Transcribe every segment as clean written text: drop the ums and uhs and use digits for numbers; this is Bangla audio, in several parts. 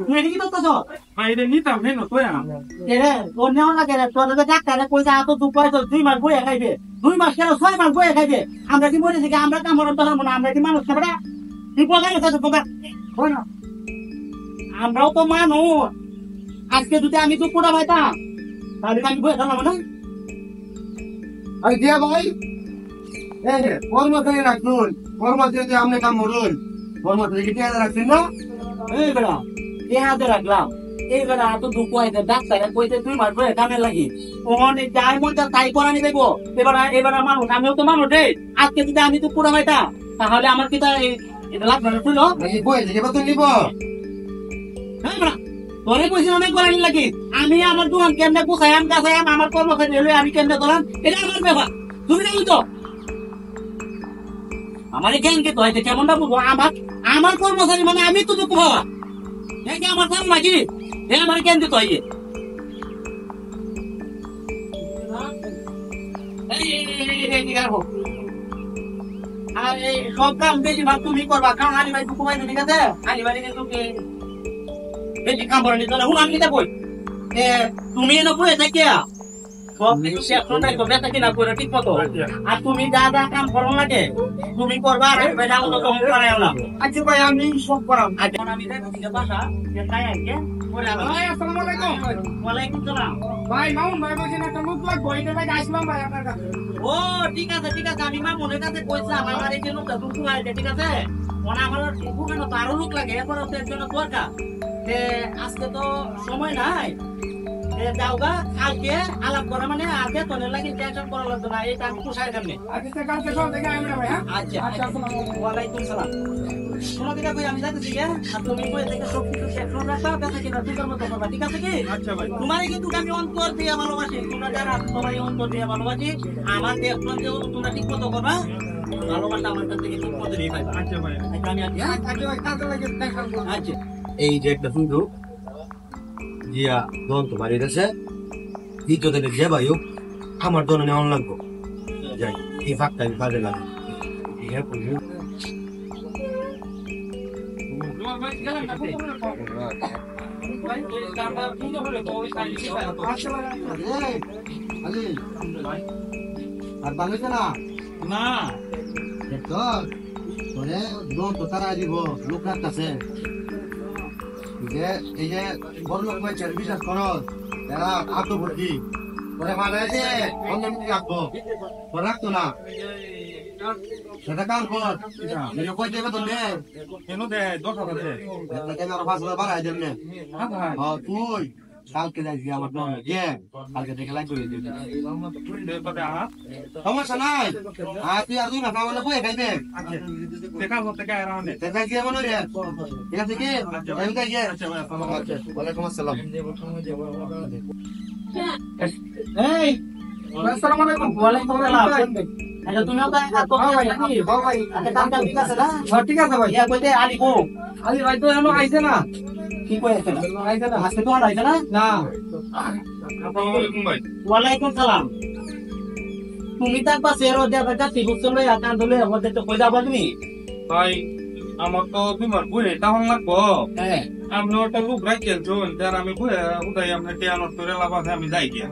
Người đi đâu tao Mày đến nít tao hết rồi tôi à? Thế đấy, còn nhau là cái này, còn nó chắc là coi ra tôi tụi quay rồi, tuy mà quay ở đây về, tuy mà cái nó xoay mà quay ở đây về, আমরা কি বলে থেকে আমরা কাম করতে পারবো না, আমরা কি মানুষ খাবে না? কি বলে না তো তোমরা? হয় না? আমরাও তো মানুষ। আজকে যদি আমি তো পুরা ভাইতাম, তাহলে আমি বলে থাকলাম না? আরে দিয়া ভাই এই কর্মচারী রাখুন কর্মচারী আপনি কাম করুন কর্মচারী কি টিয়া রাখছেন না এই বেড়া, কে হাতে রাখলাম? এই বেড়া তো দুঃখ হয়েছে, ডাক্তার কইতে তুই মার বলে কামে লাগি। ওখানে যাই মনটা তাই করা নি দেবো। এবার মানুষ, আমিও তো মানুষ রে। আজকে যদি আমি তো পুরা ভাইতাম, তাহলে আমার কি তাই এটা লাগবে না শুনলো? এই বই থেকে বেতন নিব হ্যাঁ বেড়া, তোরে পয়সা অনেক করা নি লাগি। আমি আমার দোকান কেমনে গুছাইম গাছাইম, আমার কর্মচারী হলে আমি কেমনে করলাম, এটা আমার ব্যাপার। তুমি জানি তো আমার জ্ঞানকে তো হয়েছে কেমনটা বুঝবো? আমার কর্মচারী মানে আমি তো দুঃখ পাওয়া আমার কাম নাকি? আমার জ্ঞান দিতে হয়। আর এই সব কাম বেশিরভাগ তুমি করবা, কারণ আনি ভাই দুঃখ পাইছো, ঠিক আছে? আনি ভাই কিন্তু বেশি কাম করে নিতে হুন আমি কিতা কই তুমি এনে বয়ে থাকিয়া সব কিছু শেষ নাই তো বেচা কিনা করে ঠিক মতো। আর তুমি যা যা কাম করো লাগে তুমি করবা, আর ভাই যাও তো কম করে আনলাম। আচ্ছা ভাই আমি সব করাম এখন আমি যাই বুঝিয়ে বাসা যে তাই আইকে বলে আনলাম। ভাই আসসালামু আলাইকুম ওয়ালাইকুম সালাম। ভাই মামুন ভাই বলছেন একটা লোক লাগবে এটা ভাই আসলাম ভাই আপনার কাছে ও ঠিক আছে ঠিক আছে, আমি মামুনের কাছে কইছিলাম আমার এই যে লোকটা দুঃখ আছে, ঠিক আছে? মানে আমার দোকানে তো আরো লোক লাগে, এরপরে তো এর জন্য দরকার। আজকে তো সময় নাই, যাও গা কালকে আলাপ করা, মানে আজকে তোর লাগে টেনশন করা লাগতো না, এটা আমি পোষাই দেবনি। আচ্ছা কালকে সব দেখে আমি ভাই হ্যাঁ আচ্ছা আচ্ছা, ওয়ালাইকুম সালাম। শোনো দিকা কই আমি যাইতেছি, আর তুমি কই থেকে সব কিছু শেষ করে রাখবা, বেচা কিনা তুই মতো করবা, ঠিক আছে কি? আচ্ছা ভাই। তোমার কিন্তু আমি অন্তর দিয়ে ভালোবাসি, তোমরা যারা সবাই অন্তর দিয়ে ভালোবাসি, আমার দেখলাম যে তোমরা ঠিক মতো করবা, ভালোবাসা আমার কাছ থেকে ঠিক মতো দিয়ে পাইবা। আচ্ছা ভাই। আচ্ছা আমি আছি, হ্যাঁ আচ্ছা ভাই কালকে লাগে দেখা করব আচ্ছা। এই যে একটা সুযোগ জিয়া দন তো বাড়ির আছে দ্বিতীয় দিনে যে ভাই হোক আমার দনে নেওয়ান লাগবো যাই এই ফাঁকটা আমি কাজে লাগে আর ভালো না না দেখো তোরে দন তো তারা দিব লোক রাখতেছে এই যে বড় লোক ভাই বিশ্বাস করো এরা আত্মভর্তি ওরা মানে যে অন্য রাখবো ওরা রাখতো না সেটা কাম কর কই দেবে তো নে কেন দে 10,000 দে কেন আর 5,000 বাড়াই দেবে তুই কালকে যাইছি আমার দোকানে যে কালকে দেখে লাগবে সমস্যা নাই আর তুই আর তুই না খাওয়ালে বই খাইবে দেখা করতে গায় রাউন্ডে দেখা কি মনে রে ঠিক আছে কি আমি তাই যে ওয়ালাইকুম আসসালাম এই আসসালামু আলাইকুম। ওয়ালাইকুম আসসালাম। আচ্ছা তুমিও তো এত ভাই নাকি? ভাই আচ্ছা কাম ঠিক আছে না? ঠিক আছে ভাই ইয়া কইতে আলি কো আলি ভাই তো এমন আইছে না কি কই আছে না? আইছে না আজকে তো আইছে না? না আসসালামু আলাইকুম ভাই। ওয়ালাইকুম সালাম। তুমি তো একবার সেরো দেয়া বেটা সিগুসন লই আকান ধরে আমাদের তো কই যাবা তুমি? ভাই আমার তো তোমার বইয়ে তাহলে লাগবো। হ্যাঁ আমি ওটা লোক রাখছেন যার আমি বইয়ে উদয় আপনার টিয়ানোর তোরে লাভাতে আমি যাই গিয়া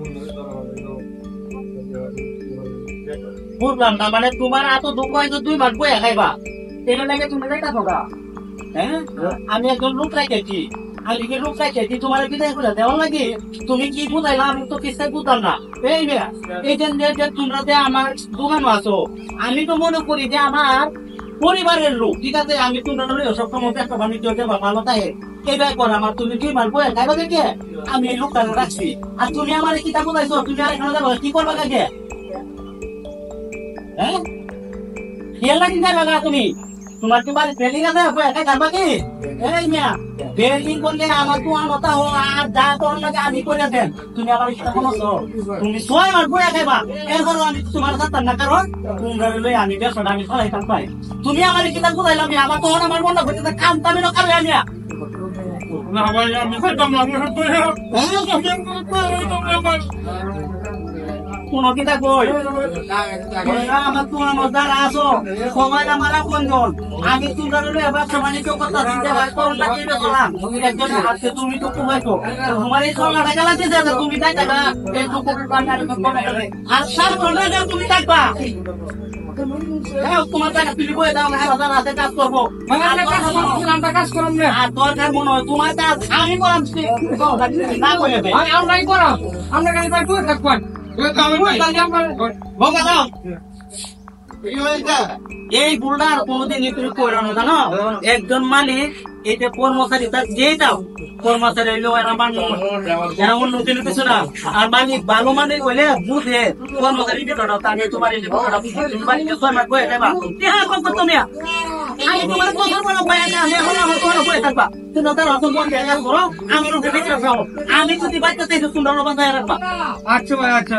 বুঝলাম না, মানে তোমার এত দুঃখ হয়েছে 2 মাস বইয়া খাইবা, এর লাগে তুমি যাইতা থাকা? হ্যাঁ আমি একজন লোক রাখেছি, আমি কি লোক রাখেছি তোমার বিদায় করে দেওয়া লাগে? তুমি কি বুঝাইলা আমি তো কিস্তায় বুঝলাম না। এই মেয়া এই যে তোমরা যে আমার দোকান আছো, আমি তো মনে করি যে আমার পরিবারের লোক, ঠিক আছে? আমি তোমরা সবসময় একটা বাণিজ্য দেবা ভালো থাকে এই ব্যাপার আমার, তুমি 2 মাস বইয়া খাইবা দেখে আমি এই লোকটা রাখছি, আর তুমি আমার কিতা বুঝাইছো? তুমি আর এখানে যাবো কি করবা কাকে? হ্যাঁ খেয়াল রাখি যাবে তুমি, তোমার কি বাড়ি বিল্ডিং আছে একা যাবা কি? এই মিয়া বিল্ডিং করলে আমার তো আনতা হো, আর যা তোর লাগে আমি করে দেন, তুমি আবার কি তখন তুমি 6 মাস বইয়া খাইবা, এরপর আমি তোমার সাথে না কারণ তোমরা লই আমি ব্যবসাটা আমি চালাইতাম পাই। তুমি আমার কি তা বুঝাইলাম আমার তখন আমার মন না করতে কাম তামি না করে আমি না ভাই আমি খাইতাম না আমি কোনো কিতা কই আমার তোমার মধ্যে আসো সবাই আমার কোনজন আমি তোমরা ব্যবসা বাণিজ্য করতে দিতে ভাই করুন লাগিয়ে বেচলাম একজন হাতে তুমি তো কমাইছো তোমার এই সোনা টাকা লাগছে যে তুমি তাই টাকা এই তো কোটি টাকা আর সব টাকা তুমি থাকবা তোমার টাকা তুমি বয়ে দাও হাজার হাতে কাজ করবো কাজ করলাম না আর দরকার মনে হয় তোমার কাজ আমি করাম না করে আমরাই করাম আমরা কাছে থাকবেন এই বুলডার কোনদিন তুমি করানো জানো একজন মালিক এটা কর্মচারী তার যেটাও কর্মচারী হইলেও এরা মানুষ এরা উন্নতির কিছু না আর মালিক ভালো মালিক হইলে বুঝে কর্মচারী তাকে তোমার তুমি বাড়িতে 6 মাস বয়ে যাবা তুমি আমি তোমার কথা বলা পাই না এখন আমার তোমার বয়ে থাকবা কিন্তু তার অত মন জায়গা করো আমার উপরে বেঁচে রাখো আমি যদি বাচ্চা থেকে সুন্দর বাঁচায় রাখবা আচ্ছা ভাই আচ্ছা